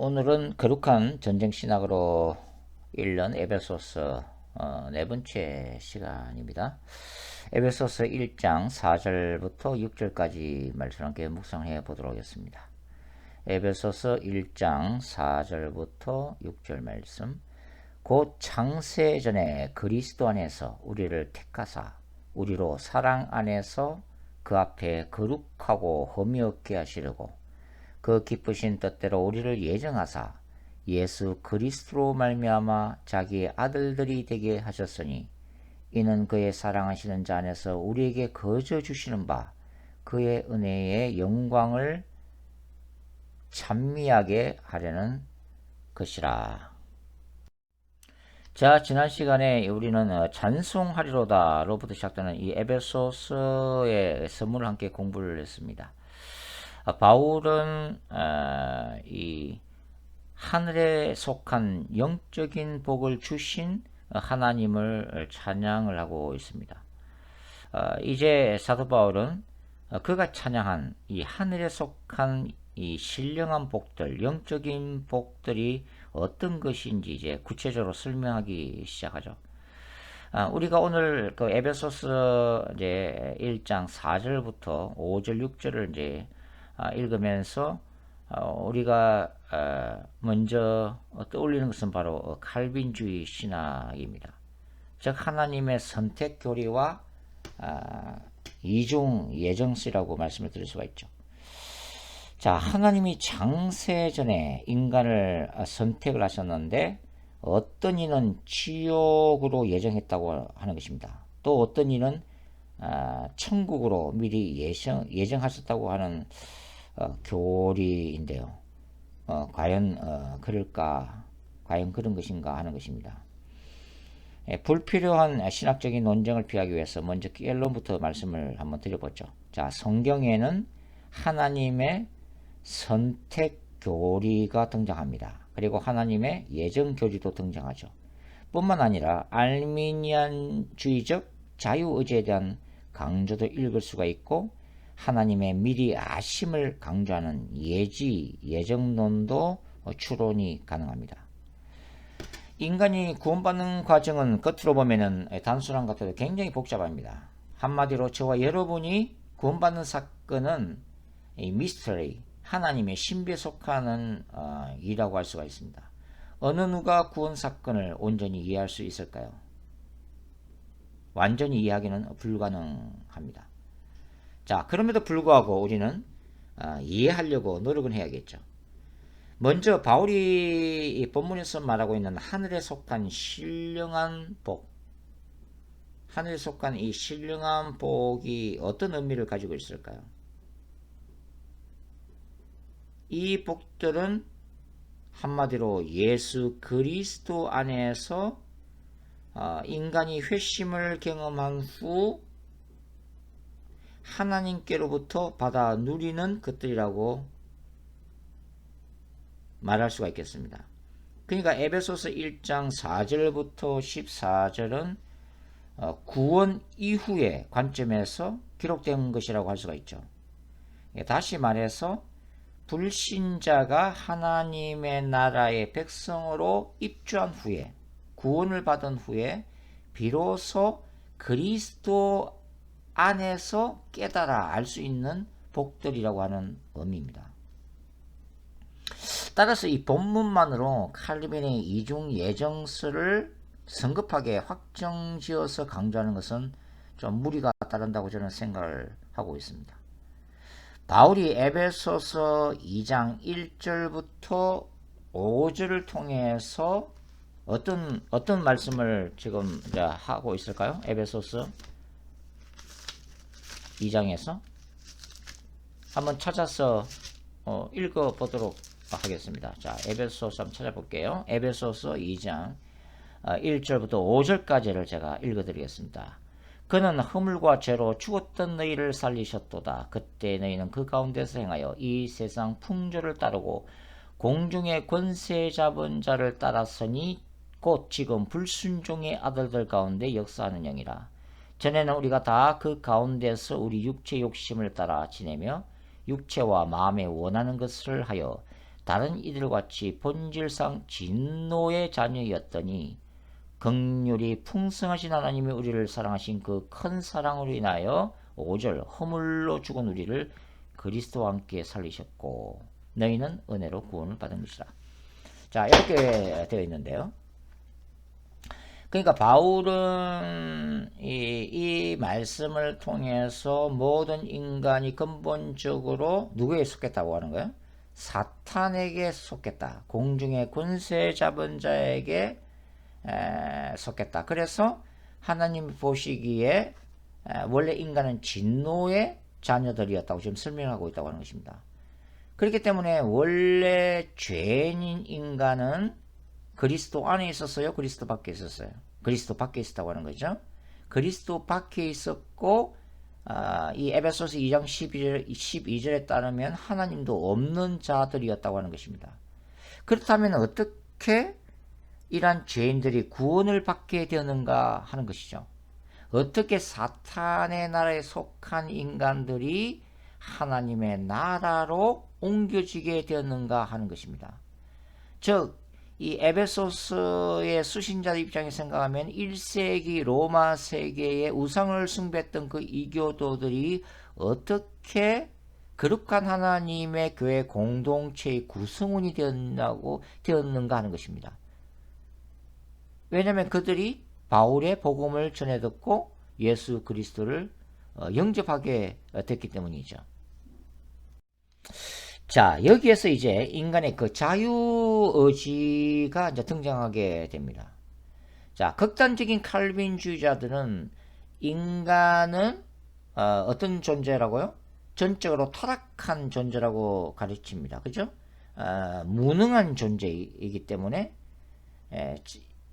오늘은 거룩한 전쟁 신학으로 읽는 에베소서 네 번째 시간입니다. 에베소서 1장 4절부터 6절까지 말씀 함께 묵상해 보도록 하겠습니다. 에베소서 1장 4절부터 6절 말씀. 곧 창세전에 그리스도 안에서 우리를 택하사 우리로 사랑 안에서 그 앞에 거룩하고 흠이 없게 하시려고 그 기쁘신 뜻대로 우리를 예정하사 예수 그리스도로 말미암아 자기의 아들들이 되게 하셨으니 이는 그의 사랑하시는 자 안에서 우리에게 거저 주시는 바 그의 은혜의 영광을 찬미하게 하려는 것이라. 자, 지난 시간에 우리는 찬송하리로다로부터 시작되는 이 에베소서의 서문을 함께 공부를 했습니다. 바울은 이 하늘에 속한 영적인 복을 주신 하나님을 찬양을 하고 있습니다. 이제 사도 바울은 그가 찬양한 이 하늘에 속한 이 신령한 복들, 영적인 복들이 어떤 것인지 이제 구체적으로 설명하기 시작하죠. 우리가 오늘 그 에베소서 이제 1장 4절부터 5절, 6절을 이제 읽으면서 우리가 먼저 떠올리는 것은 바로 칼빈주의 신학입니다. 즉 하나님의 선택 교리와 이중 예정시라고 말씀을 드릴 수가 있죠. 자, 하나님이 창세전에 인간을 선택을 하셨는데 어떤 이는 지옥으로 예정했다고 하는 것입니다. 또 어떤 이는 천국으로 미리 예정하셨다고 하는 교리인데요. 과연 그럴까? 과연 그런 것인가 하는 것입니다. 불필요한 신학적인 논쟁을 피하기 위해서 먼저 결론부터 말씀을 한번 드려보죠. 자, 성경에는 하나님의 선택 교리가 등장합니다. 그리고 하나님의 예정 교리도 등장하죠. 뿐만 아니라 알미니안주의적 자유의지에 대한 강조도 읽을 수가 있고 하나님의 미리 아심을 강조하는 예정론도 추론이 가능합니다. 인간이 구원받는 과정은 겉으로 보면 단순한 것 같아도 굉장히 복잡합니다. 한마디로 저와 여러분이 구원받는 사건은 미스터리, 하나님의 신비에 속하는 일이라고 할 수가 있습니다. 어느 누가 구원 사건을 온전히 이해할 수 있을까요? 완전히 이해하기는 불가능합니다. 자, 그럼에도 불구하고 우리는 이해하려고 노력은 해야겠죠. 먼저 바울이 이 본문에서 말하고 있는 하늘에 속한 신령한 복, 하늘에 속한 이 신령한 복이 어떤 의미를 가지고 있을까요? 이 복들은 한마디로 예수 그리스도 안에서 인간이 회심을 경험한 후 하나님께로부터 받아 누리는 것들이라고 말할 수가 있겠습니다. 그러니까 에베소서 1장 4절부터 14절은 구원 이후의 관점에서 기록된 것이라고 할 수가 있죠. 다시 말해서 불신자가 하나님의 나라의 백성으로 입주한 후에 구원을 받은 후에 비로소 그리스도 안에서 깨달아 알 수 있는 복들이라고 하는 의미입니다. 따라서 이 본문만으로 칼빈의 이중 예정설을 성급하게 확정지어서 강조하는 것은 좀 무리가 따른다고 저는 생각을 하고 있습니다. 바울이 에베소서 2장 1절부터 5절을 통해서 어떤 말씀을 지금 이제 하고 있을까요? 에베소서 2장에서 한번 찾아서 읽어보도록 하겠습니다. 자, 에베소서 한번 찾아볼게요. 에베소서 2장 1절부터 5절까지를 제가 읽어드리겠습니다. 그는 허물과 죄로 죽었던 너희를 살리셨도다. 그때 너희는 그 가운데서 행하여 이 세상 풍조를 따르고 공중의 권세 잡은 자를 따랐으니 곧 지금 불순종의 아들들 가운데 역사하는 영이라. 전에는 우리가 다 그 가운데서 우리 육체 욕심을 따라 지내며 육체와 마음에 원하는 것을 하여 다른 이들같이 본질상 진노의 자녀였더니 긍휼이 풍성하신 하나님이 우리를 사랑하신 그 큰 사랑으로 인하여 5절 허물로 죽은 우리를 그리스도와 함께 살리셨고 너희는 은혜로 구원을 받은 것이라. 자, 이렇게 되어 있는데요. 그러니까 바울은 이 말씀을 통해서 모든 인간이 근본적으로 누구에 속했다고 하는 거예요? 사탄에게 속했다. 공중의 권세 잡은 자에게 속했다. 그래서 하나님이 보시기에 원래 인간은 진노의 자녀들이었다고 지금 설명하고 있다고 하는 것입니다. 그렇기 때문에 원래 죄인인 인간은 그리스도 안에 있었어요? 그리스도 밖에 있었어요? 그리스도 밖에 있었다고 하는 거죠. 그리스도 밖에 있었고 이 에베소서 2장 12절에 따르면 하나님도 없는 자들이었다고 하는 것입니다. 그렇다면 어떻게 이러한 죄인들이 구원을 받게 되었는가 하는 것이죠. 어떻게 사탄의 나라에 속한 인간들이 하나님의 나라로 옮겨지게 되었는가 하는 것입니다. 즉, 이 에베소서의 수신자들 입장에 생각하면 1세기 로마 세계의 우상을 숭배했던 그 이교도들이 어떻게 거룩한 하나님의 교회 공동체의 구성원이 되었는가 하는 것입니다. 왜냐하면 그들이 바울의 복음을 전해 듣고 예수 그리스도를 영접하게 됐기 때문이죠. 자, 여기에서 이제 인간의 그 자유의지가 이제 등장하게 됩니다. 자, 극단적인 칼빈주의자들은 인간은 어떤 존재라고요? 전적으로 타락한 존재라고 가르칩니다. 그죠? 무능한 존재이기 때문에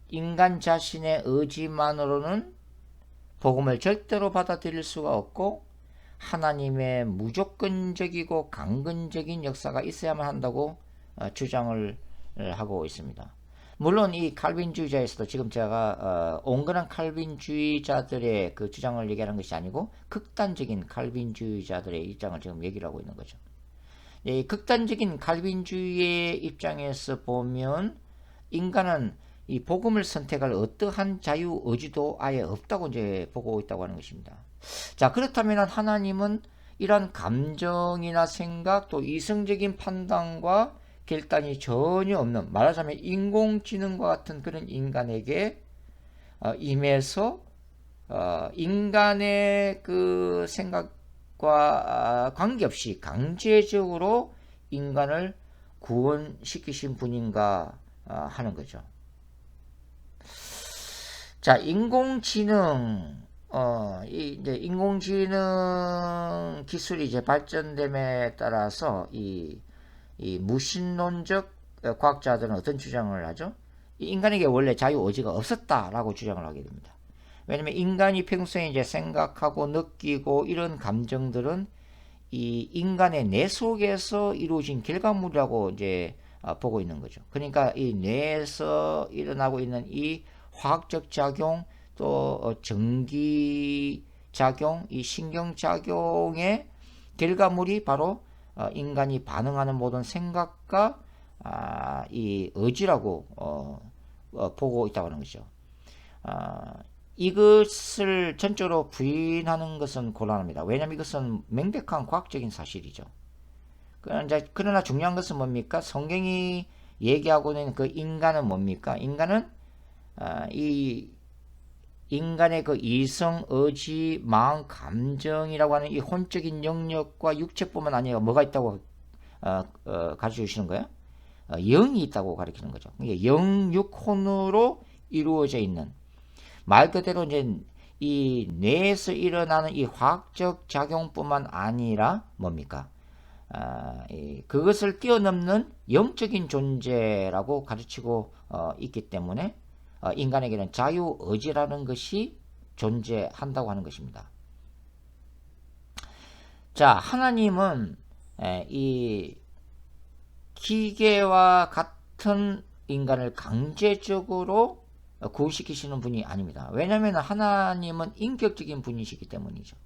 인간 자신의 의지만으로는 복음을 절대로 받아들일 수가 없고 하나님의 무조건적이고 강근적인 역사가 있어야만 한다고 주장을 하고 있습니다. 물론 이 칼빈주의자에서도 지금 제가 온건한 칼빈주의자들의 그 주장을 얘기하는 것이 아니고 극단적인 칼빈주의자들의 입장을 지금 얘기를 하고 있는 거죠. 이 극단적인 칼빈주의의 입장에서 보면 인간은 이 복음을 선택할 어떠한 자유 의지도 아예 없다고 이제 보고 있다고 하는 것입니다. 자, 그렇다면 하나님은 이런 감정이나 생각 또 이성적인 판단과 결단이 전혀 없는, 말하자면 인공지능과 같은 그런 인간에게 임해서 인간의 그 생각과 관계없이 강제적으로 인간을 구원시키신 분인가 하는 거죠. 자, 인공지능, 이제 인공지능 기술이 이제 발전됨에 따라서 이 무신론적 과학자들은 어떤 주장을 하죠? 인간에게 원래 자유 의지가 없었다라고 주장을 하게 됩니다. 왜냐면 인간이 평소에 이제 생각하고 느끼고 이런 감정들은 이 인간의 뇌 속에서 이루어진 결과물이라고 이제 보고 있는 거죠. 그러니까 이 뇌에서 일어나고 있는 이 화학적 작용 또 전기 작용, 이 신경 작용의 결과물이 바로 인간이 반응하는 모든 생각과 이 의지라고 보고 있다고 하는 것이죠. 이것을 전적으로 부인하는 것은 곤란합니다. 왜냐하면 이것은 명백한 과학적인 사실이죠. 그러나 중요한 것은 뭡니까? 성경이 얘기하고 있는 그 인간은 뭡니까? 인간은 이 인간의 그 이성, 의지, 마음, 감정이라고 하는 이 혼적인 영역과 육체뿐만 아니라 뭐가 있다고 가르쳐 주시는 거예요? 영이 있다고 가르치는 거죠. 영, 육, 혼으로 이루어져 있는, 말 그대로 이제 이 뇌에서 일어나는 이 화학적 작용뿐만 아니라 뭡니까? 그것을 뛰어넘는 영적인 존재라고 가르치고 있기 때문에 인간에게는 자유의지라는 것이 존재한다고 하는 것입니다. 자, 하나님은 이 기계와 같은 인간을 강제적으로 구원시키시는 분이 아닙니다. 왜냐하면 하나님은 인격적인 분이시기 때문이죠.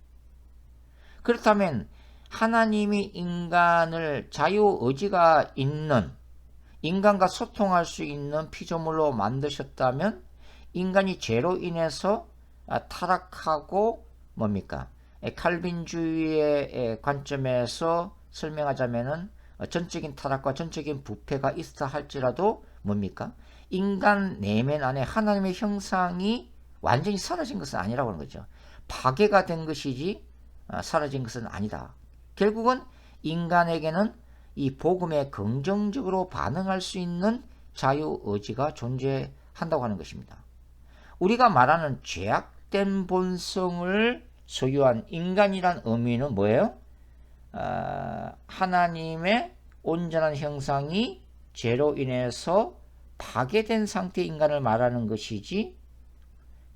그렇다면 하나님이 인간을 자유의지가 있는, 인간과 소통할 수 있는 피조물로 만드셨다면 인간이 죄로 인해서 타락하고 뭡니까? 칼빈주의의 관점에서 설명하자면은 전적인 타락과 전적인 부패가 있다 할지라도 뭡니까? 인간 내면 안에 하나님의 형상이 완전히 사라진 것은 아니라고 하는 거죠. 파괴가 된 것이지 사라진 것은 아니다. 결국은 인간에게는 이 복음에 긍정적으로 반응할 수 있는 자유의지가 존재한다고 하는 것입니다. 우리가 말하는 죄악된 본성을 소유한 인간이란 의미는 뭐예요? 하나님의 온전한 형상이 죄로 인해서 파괴된 상태의 인간을 말하는 것이지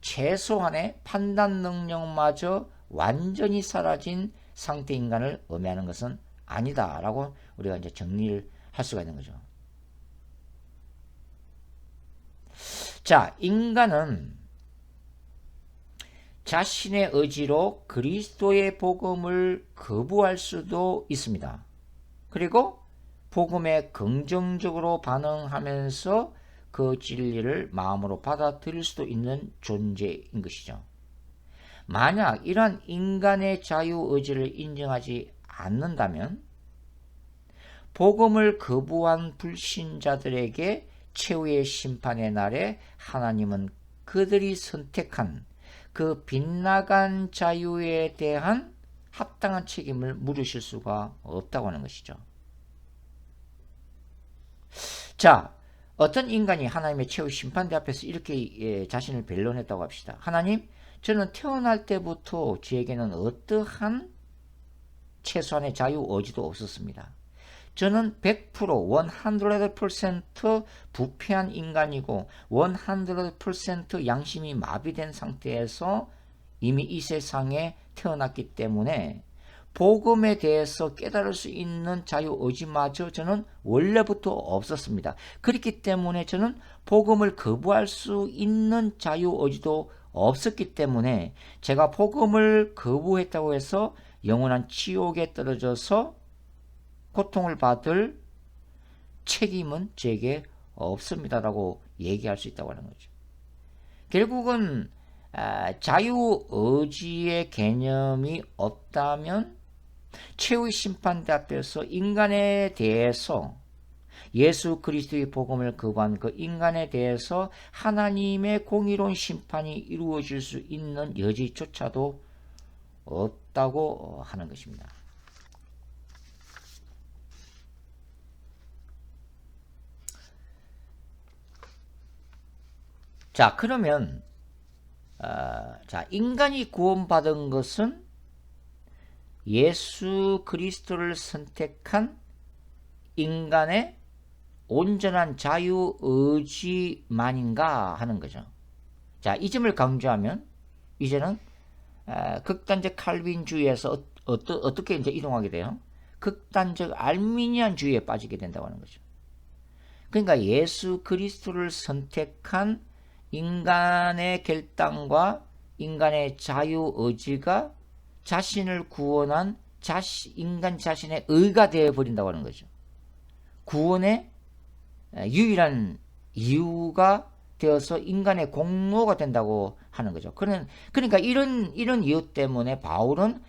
최소한의 판단 능력마저 완전히 사라진 상태 인간을 의미하는 것은 아니다라고 우리가 이제 정리를 할 수가 있는 거죠. 자, 인간은 자신의 의지로 그리스도의 복음을 거부할 수도 있습니다. 그리고 복음에 긍정적으로 반응하면서 그 진리를 마음으로 받아들일 수도 있는 존재인 것이죠. 만약 이러한 인간의 자유의지를 인정하지 않는다면 복음을 거부한 불신자들에게 최후의 심판의 날에 하나님은 그들이 선택한 그 빗나간 자유에 대한 합당한 책임을 물으실 수가 없다고 하는 것이죠. 자, 어떤 인간이 하나님의 최후 심판대 앞에서 이렇게 자신을 변론했다고 합시다. 하나님, 저는 태어날 때부터 저에게는 어떠한 최소한의 자유의지도 없었습니다. 저는 100%, 100% 부패한 인간이고 100% 양심이 마비된 상태에서 이미 이 세상에 태어났기 때문에 복음에 대해서 깨달을 수 있는 자유의지마저 저는 원래부터 없었습니다. 그렇기 때문에 저는 복음을 거부할 수 있는 자유의지도 없었기 때문에 제가 복음을 거부했다고 해서 영원한 지옥에 떨어져서 고통을 받을 책임은 제게 없습니다라고 얘기할 수 있다고 하는 거죠. 결국은 자유의지의 개념이 없다면 최후의 심판대 앞에서 인간에 대해서 예수 그리스도의 복음을 거부한 그 인간에 대해서 하나님의 공의로운 심판이 이루어질 수 있는 여지조차도 없다고 하는 것입니다. 자, 그러면 인간이 구원받은 것은 예수 그리스도를 선택한 인간의 온전한 자유의지만인가 하는 거죠. 자, 이 점을 강조하면 이제는 극단적 칼빈주의에서 어떻게 이제 이동하게 돼요? 극단적 알미니안주의에 빠지게 된다고 하는 거죠. 그러니까 예수 그리스도를 선택한 인간의 결단과 인간의 자유의지가 자신을 구원한 인간 자신의 의가 되어버린다고 하는 거죠. 구원의 유일한 이유가 되어서 인간의 공로가 된다고 하는 거죠. 그러니까 이런 이유 때문에 바울은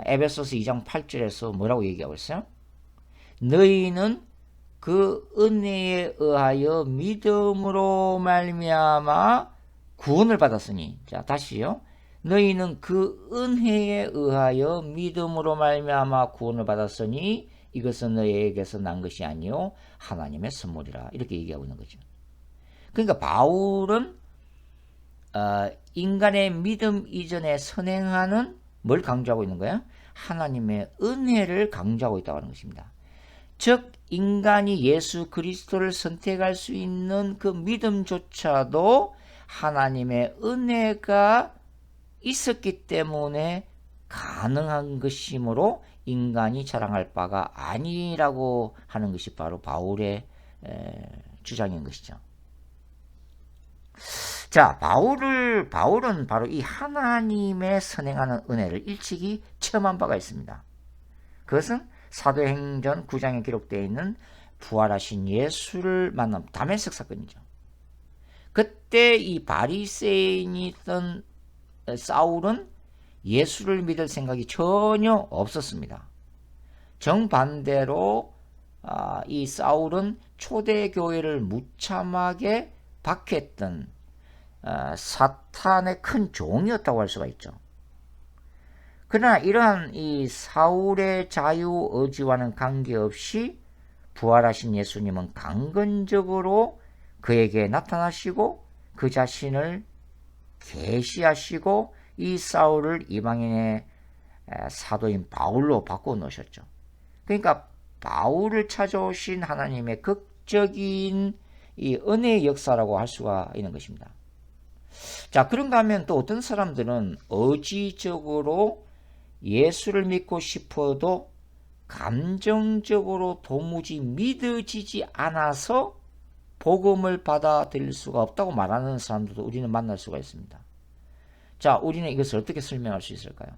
에베소서 2장 8절에서 뭐라고 얘기하고 있어요? 너희는 그 은혜에 의하여 믿음으로 말미암아 구원을 받았으니. 자, 다시요. 너희는 그 은혜에 의하여 믿음으로 말미암아 구원을 받았으니 이것은 너희에게서 난 것이 아니요 하나님의 선물이라. 이렇게 얘기하고 있는 거죠. 그러니까 바울은 인간의 믿음 이전에 선행하는 뭘 강조하고 있는 거야? 하나님의 은혜를 강조하고 있다고 하는 것입니다. 즉 인간이 예수 그리스도를 선택할 수 있는 그 믿음조차도 하나님의 은혜가 있었기 때문에 가능한 것이므로 인간이 자랑할 바가 아니라고 하는 것이 바로 바울의 주장인 것이죠. 자, 바울은 바로 이 하나님의 선행하는 은혜를 일찍이 체험한 바가 있습니다. 그것은 사도행전 9장에 기록되어 있는 부활하신 예수를 만난 다메섹 사건이죠. 그때 이 바리새인이던 사울은 예수를 믿을 생각이 전혀 없었습니다. 정반대로 이 사울은 초대교회를 무참하게 박해했던 사탄의 큰 종이었다고 할 수가 있죠. 그러나 이러한 이 사울의 자유의지와는 관계없이 부활하신 예수님은 강건적으로 그에게 나타나시고 그 자신을 계시하시고 이 사울을 이방인의 사도인 바울로 바꾸어 놓으셨죠. 그러니까 바울을 찾아오신 하나님의 극적인 이 은혜의 역사라고 할 수가 있는 것입니다. 자, 그런가 하면 또 어떤 사람들은 의지적으로 예수를 믿고 싶어도 감정적으로 도무지 믿어지지 않아서 복음을 받아들일 수가 없다고 말하는 사람들도 우리는 만날 수가 있습니다. 자, 우리는 이것을 어떻게 설명할 수 있을까요?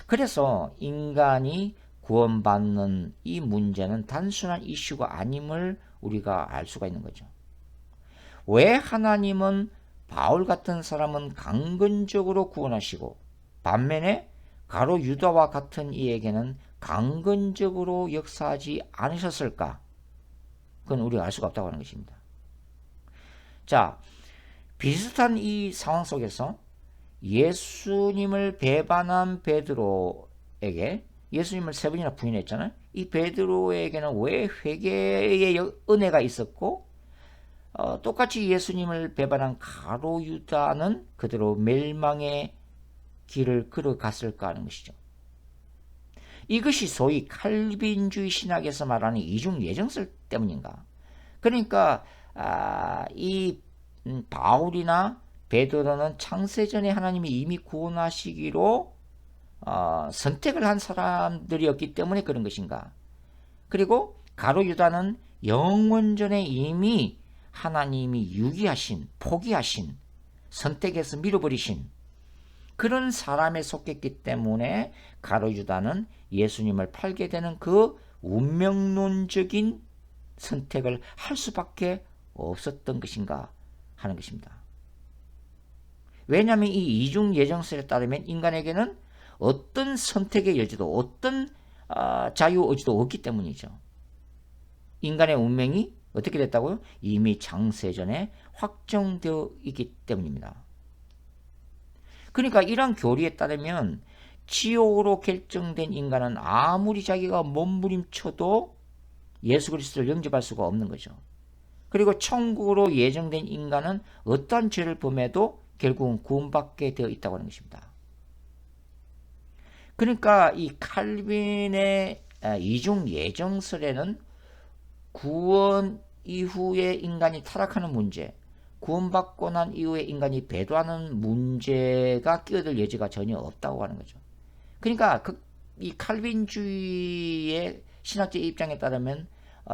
그래서 인간이 구원받는 이 문제는 단순한 이슈가 아님을 우리가 알 수가 있는 거죠. 왜 하나님은 바울 같은 사람은 강건적으로 구원하시고 반면에 가룟 유다와 같은 이에게는 강건적으로 역사하지 않으셨을까? 그건 우리가 알 수가 없다고 하는 것입니다. 자, 비슷한 이 상황 속에서 예수님을 배반한 베드로에게 예수님을 3번이나 부인했잖아요. 이 베드로에게는 왜 회개의 은혜가 있었고 똑같이 예수님을 배반한 가룟 유다는 그대로 멸망의 길을 걸어갔을까 하는 것이죠. 이것이 소위 칼빈주의 신학에서 말하는 이중 예정설 때문인가? 그러니까 이 바울이나 베드로는 창세전에 하나님이 이미 구원하시기로 선택을 한 사람들이었기 때문에 그런 것인가? 그리고 가룟 유다는 영원전에 이미 하나님이 유기하신, 포기하신, 선택해서 밀어버리신 그런 사람에 속했기 때문에 가룟 유다는 예수님을 팔게 되는 그 운명론적인 선택을 할 수밖에 없었던 것인가 하는 것입니다. 왜냐하면 이 이중 예정설에 따르면 인간에게는 어떤 선택의 여지도 어떤 자유의지도 없기 때문이죠. 인간의 운명이 어떻게 됐다고요? 이미 창세전에 확정되어 있기 때문입니다. 그러니까 이런 교리에 따르면 지옥으로 결정된 인간은 아무리 자기가 몸부림쳐도 예수 그리스도를 영접할 수가 없는 거죠. 그리고 천국으로 예정된 인간은 어떠한 죄를 범해도 결국은 구원받게 되어 있다고 하는 것입니다. 그러니까 이 칼빈의 이중 예정설에는 구원 이후에 인간이 타락하는 문제, 구원받고 난 이후에 인간이 배도하는 문제가 끼어들 여지가 전혀 없다고 하는 거죠. 그러니까 이 칼빈주의의 신학적 입장에 따르면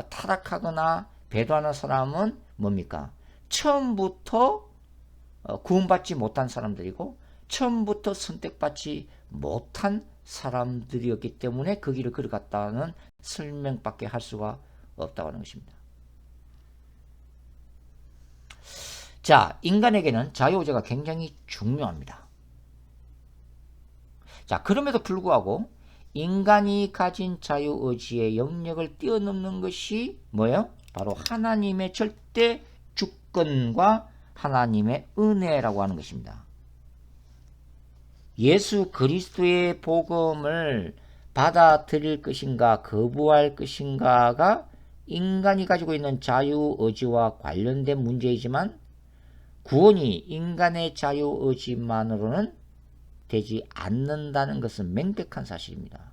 타락하거나 배도하는 사람은 뭡니까? 처음부터 구원받지 못한 사람들이고 처음부터 선택받지 못한 사람들이었기 때문에 그 길을 걸어갔다는 설명밖에 할 수가 없다고 하는 것입니다. 자, 인간에게는 자유의지가 굉장히 중요합니다. 자, 그럼에도 불구하고 인간이 가진 자유의지의 영역을 뛰어넘는 것이 뭐예요? 바로 하나님의 절대 주권과 하나님의 은혜라고 하는 것입니다. 예수 그리스도의 복음을 받아들일 것인가 거부할 것인가가 인간이 가지고 있는 자유의지와 관련된 문제이지만 구원이 인간의 자유의지만으로는 되지 않는다는 것은 명백한 사실입니다.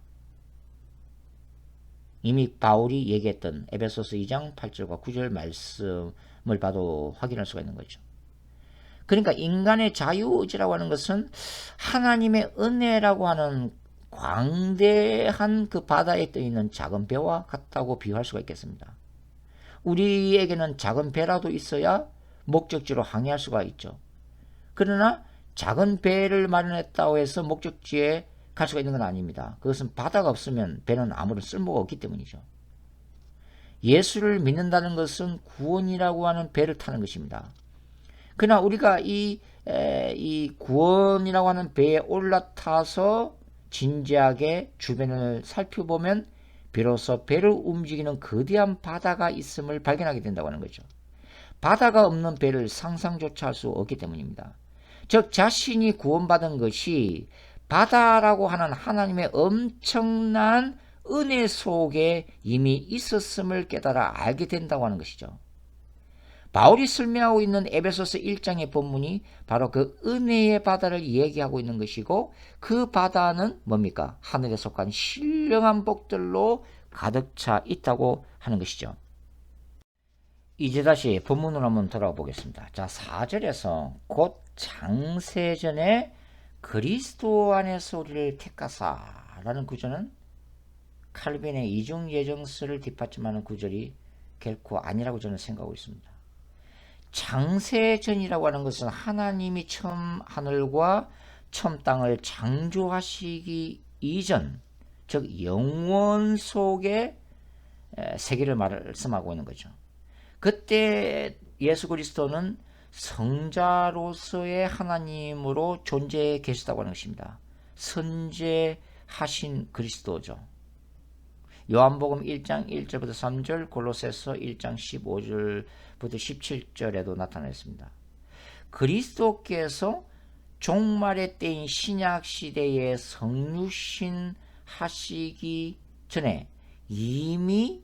이미 바울이 얘기했던 에베소서 2장 8절과 9절 말씀을 봐도 확인할 수가 있는 거죠. 그러니까 인간의 자유의지라고 하는 것은 하나님의 은혜라고 하는 광대한 그 바다에 떠 있는 작은 배와 같다고 비유할 수가 있겠습니다. 우리에게는 작은 배라도 있어야 목적지로 항해할 수가 있죠. 그러나 작은 배를 마련했다고 해서 목적지에 갈 수가 있는 건 아닙니다. 그것은 바다가 없으면 배는 아무런 쓸모가 없기 때문이죠. 예수를 믿는다는 것은 구원이라고 하는 배를 타는 것입니다. 그러나 우리가 이 구원이라고 하는 배에 올라타서 진지하게 주변을 살펴보면 비로소 배를 움직이는 거대한 바다가 있음을 발견하게 된다고 하는 거죠. 바다가 없는 배를 상상조차 할 수 없기 때문입니다. 즉 자신이 구원받은 것이 바다라고 하는 하나님의 엄청난 은혜 속에 이미 있었음을 깨달아 알게 된다고 하는 것이죠. 바울이 설명하고 있는 에베소서 1장의 본문이 바로 그 은혜의 바다를 얘기하고 있는 것이고, 그 바다는 뭡니까? 하늘에 속한 신령한 복들로 가득 차 있다고 하는 것이죠. 이제 다시 본문으로 한번 돌아가 보겠습니다. 자, 4절에서 곧 장세전에 그리스도 안에서 우리를 택하사라는 구절은 칼빈의 이중예정설을 뒷받침하는 구절이 결코 아니라고 저는 생각하고 있습니다. 장세전이라고 하는 것은 하나님이 처음 하늘과 처음 땅을 창조하시기 이전, 즉 영원 속의 세계를 말씀하고 있는 거죠. 그때 예수 그리스도는 성자로서의 하나님으로 존재해 계시다고 하는 것입니다. 선재하신 그리스도죠. 요한복음 1장 1절부터 3절, 골로새서 1장 15절부터 17절에도 나타났습니다. 그리스도께서 종말의 때인 신약시대에 성육신 하시기 전에 이미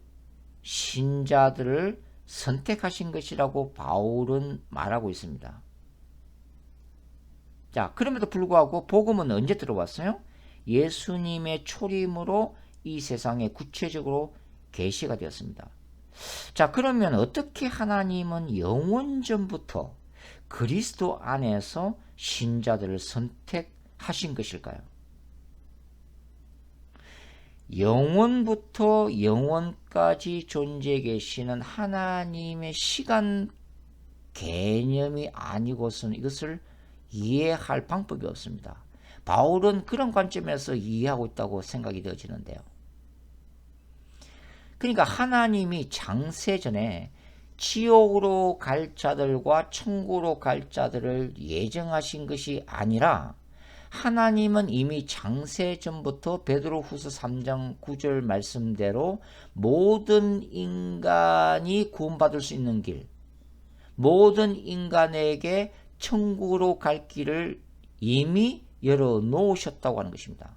신자들을 선택하신 것이라고 바울은 말하고 있습니다. 자, 그럼에도 불구하고 복음은 언제 들어왔어요? 예수님의 초림으로 이 세상에 구체적으로 계시가 되었습니다. 자, 그러면 어떻게 하나님은 영원전부터 그리스도 안에서 신자들을 선택하신 것일까요? 영원부터 영원까지 존재해 계시는 하나님의 시간 개념이 아니고서는 이것을 이해할 방법이 없습니다. 바울은 그런 관점에서 이해하고 있다고 생각이 되어지는데요. 그러니까 하나님이 장세전에 지옥으로 갈 자들과 천국으로 갈 자들을 예정하신 것이 아니라, 하나님은 이미 장세전부터 베드로후서 3장 9절 말씀대로 모든 인간이 구원받을 수 있는 길, 모든 인간에게 천국으로 갈 길을 이미 열어놓으셨다고 하는 것입니다.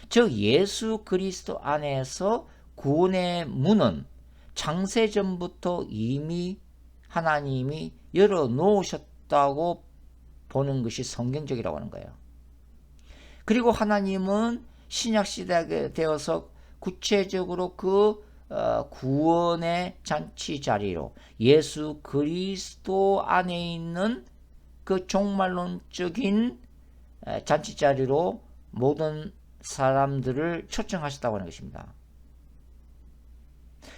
즉 예수 그리스도 안에서 구원의 문은 장세전부터 이미 하나님이 열어놓으셨다고 보는 것이 성경적이라고 하는 거예요. 그리고 하나님은 신약시대가 되어서 구체적으로 그 구원의 잔치 자리로 예수 그리스도 안에 있는 그 종말론적인 잔치 자리로 모든 사람들을 초청하셨다고 하는 것입니다.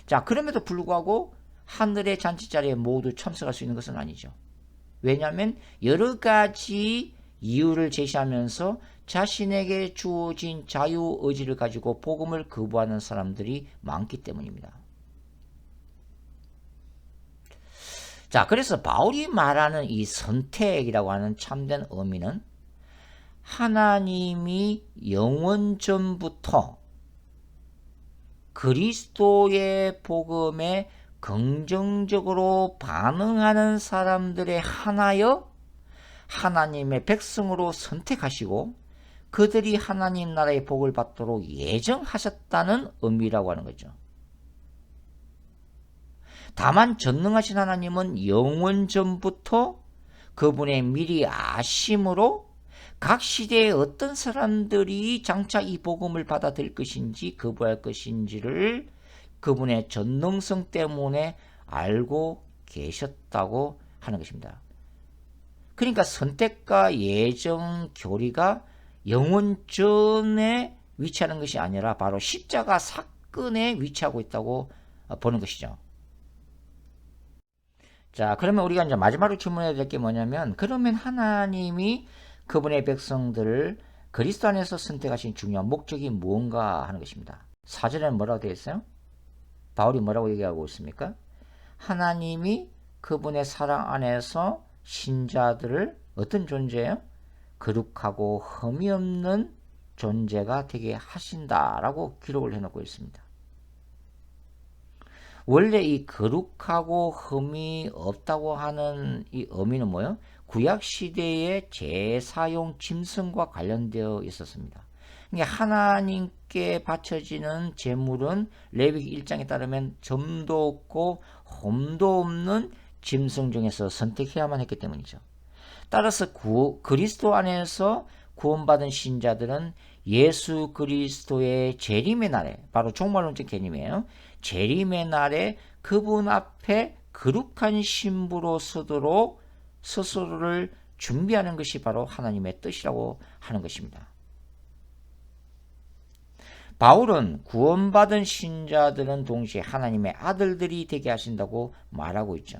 자, 그럼에도 불구하고 하늘의 잔치 자리에 모두 참석할 수 있는 것은 아니죠. 왜냐하면 여러 가지 이유를 제시하면서 자신에게 주어진 자유의지를 가지고 복음을 거부하는 사람들이 많기 때문입니다. 자, 그래서 바울이 말하는 이 선택이라고 하는 참된 의미는 하나님이 영원전부터 그리스도의 복음에 긍정적으로 반응하는 사람들의 하나여 하나님의 백성으로 선택하시고 그들이 하나님 나라의 복을 받도록 예정하셨다는 의미라고 하는 거죠. 다만 전능하신 하나님은 영원전부터 그분의 미리 아심으로 각 시대에 어떤 사람들이 장차 이 복음을 받아들일 것인지 거부할 것인지를 그분의 전능성 때문에 알고 계셨다고 하는 것입니다. 그러니까 선택과 예정 교리가 영원전에 위치하는 것이 아니라 바로 십자가 사건에 위치하고 있다고 보는 것이죠. 자, 그러면 우리가 이제 마지막으로 질문해야 될 게 뭐냐면, 그러면 하나님이 그분의 백성들을 그리스도 안에서 선택하신 중요한 목적이 무언가 하는 것입니다. 4절에는 뭐라고 되어 있어요? 바울이 뭐라고 얘기하고 있습니까? 하나님이 그분의 사랑 안에서 신자들을 어떤 존재예요? 거룩하고 흠이 없는 존재가 되게 하신다라고 기록을 해놓고 있습니다. 원래 이 거룩하고 흠이 없다고 하는 이 의미는 뭐예요? 구약 시대의 제사용 짐승과 관련되어 있었습니다. 그러니까 하나님께 바쳐지는 제물은 레위기 1장에 따르면 점도 없고 흠도 없는 짐승 중에서 선택해야만 했기 때문이죠. 따라서 그리스도 안에서 구원받은 신자들은 예수 그리스도의 재림의 날에, 바로 종말론적 개념이에요. 재림의 날에 그분 앞에 거룩한 신부로 서도록 스스로를 준비하는 것이 바로 하나님의 뜻이라고 하는 것입니다. 바울은 구원받은 신자들은 동시에 하나님의 아들들이 되게 하신다고 말하고 있죠.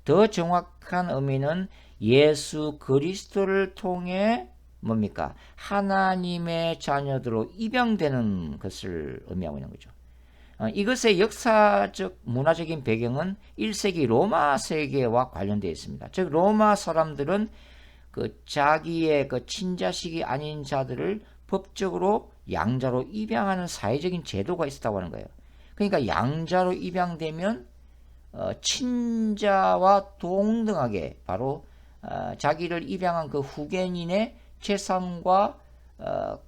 더 정확한 의미는 예수 그리스도를 통해 뭡니까? 하나님의 자녀들로 입양되는 것을 의미하고 있는 거죠. 이것의 역사적 문화적인 배경은 1세기 로마 세계와 관련되어 있습니다. 즉 로마 사람들은 그 자기의 그 친자식이 아닌 자들을 법적으로 양자로 입양하는 사회적인 제도가 있었다고 하는 거예요. 그러니까 양자로 입양되면 친자와 동등하게 바로 자기를 입양한 그 후견인의 재산과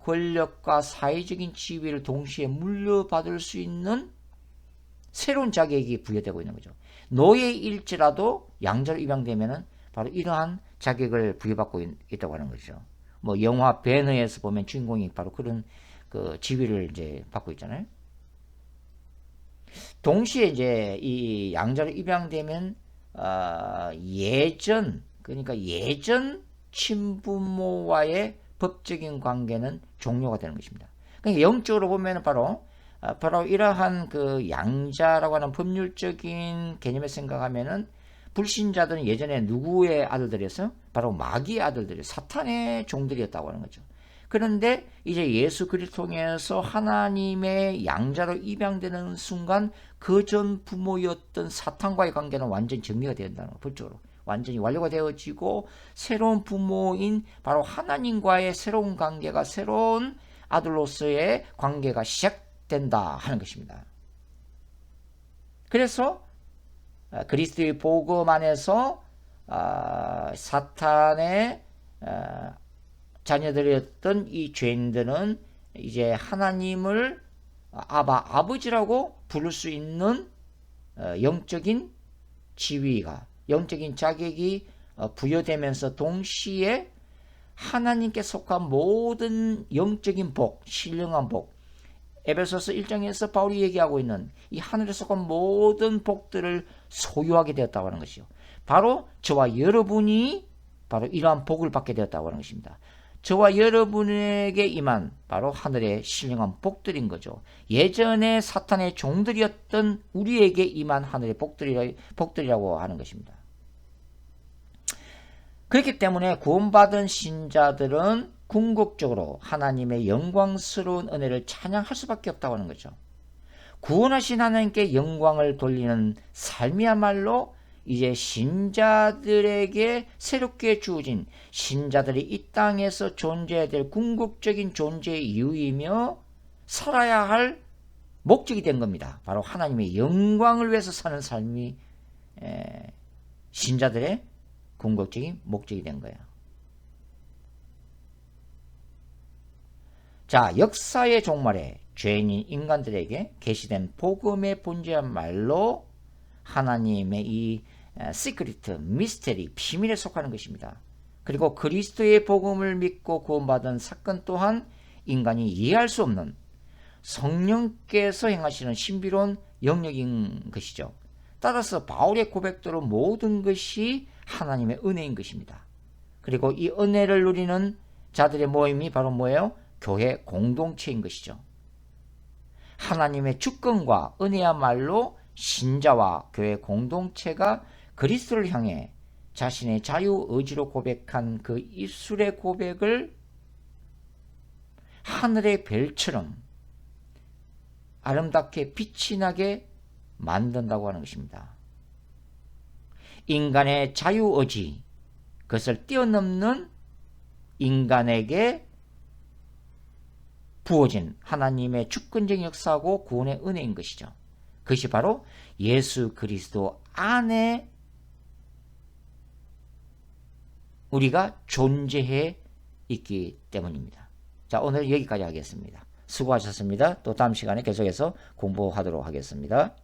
권력과 사회적인 지위를 동시에 물려받을 수 있는 새로운 자격이 부여되고 있는 거죠. 노예일지라도 양자로 입양되면은 바로 이러한 자격을 부여받고 있다고 하는 거죠. 뭐 영화 배너에서 보면 주인공이 바로 그런 그 지위를 이제 받고 있잖아요. 동시에 이제 이 양자로 입양되면 그러니까 예전 친부모와의 법적인 관계는 종료가 되는 것입니다. 그러니까 영적으로 보면 바로 이러한 그 양자라고 하는 법률적인 개념에 생각하면은 불신자들은 예전에 누구의 아들들이었어요? 바로 마귀의 아들들이 사탄의 종들이었다고 하는 거죠. 그런데 이제 예수 그리스도 통해서 하나님의 양자로 입양되는 순간 그 전 부모였던 사탄과의 관계는 완전히 정리가 된다는 거, 법적으로. 완전히 완료가 되어지고 새로운 부모인 바로 하나님과의 새로운 관계가 새로운 아들로서의 관계가 시작된다 하는 것입니다. 그래서 그리스도의 복음 안에서 사탄의 자녀들이었던 이 죄인들은 이제 하나님을 아버지라고 부를 수 있는 영적인 지위가, 영적인 자격이 부여되면서 동시에 하나님께 속한 모든 영적인 복, 신령한 복, 에베소서 1장에서 바울이 얘기하고 있는 이 하늘에 속한 모든 복들을 소유하게 되었다고 하는 것이요. 바로 저와 여러분이 바로 이러한 복을 받게 되었다고 하는 것입니다. 저와 여러분에게 임한 바로 하늘의 신령한 복들인 거죠. 예전에 사탄의 종들이었던 우리에게 임한 하늘의 복들이라고 하는 것입니다. 그렇기 때문에 구원받은 신자들은 궁극적으로 하나님의 영광스러운 은혜를 찬양할 수밖에 없다고 하는 거죠. 구원하신 하나님께 영광을 돌리는 삶이야말로 이제 신자들에게 새롭게 주어진, 신자들이 이 땅에서 존재해야 될 궁극적인 존재의 이유이며 살아야 할 목적이 된 겁니다. 바로 하나님의 영광을 위해서 사는 삶이 신자들의 궁극적인 목적이 된 거예요. 자, 역사의 종말에 죄인인 인간들에게 계시된 복음의 본질이야말로 하나님의 이 시크리트, 미스테리, 비밀에 속하는 것입니다. 그리고 그리스도의 복음을 믿고 구원받은 사건 또한 인간이 이해할 수 없는 성령께서 행하시는 신비로운 영역인 것이죠. 따라서 바울의 고백대로 모든 것이 하나님의 은혜인 것입니다. 그리고 이 은혜를 누리는 자들의 모임이 바로 뭐예요? 교회 공동체인 것이죠. 하나님의 주권과 은혜야말로 신자와 교회 공동체가 그리스도를 향해 자신의 자유 의지로 고백한 그 입술의 고백을 하늘의 별처럼 아름답게 빛이 나게 만든다고 하는 것입니다. 인간의 자유의지, 그것을 뛰어넘는 인간에게 부어진 하나님의 주권적인 역사하고 구원의 은혜인 것이죠. 그것이 바로 예수 그리스도 안에 우리가 존재해 있기 때문입니다. 자, 오늘 여기까지 하겠습니다. 수고하셨습니다. 또 다음 시간에 계속해서 공부하도록 하겠습니다.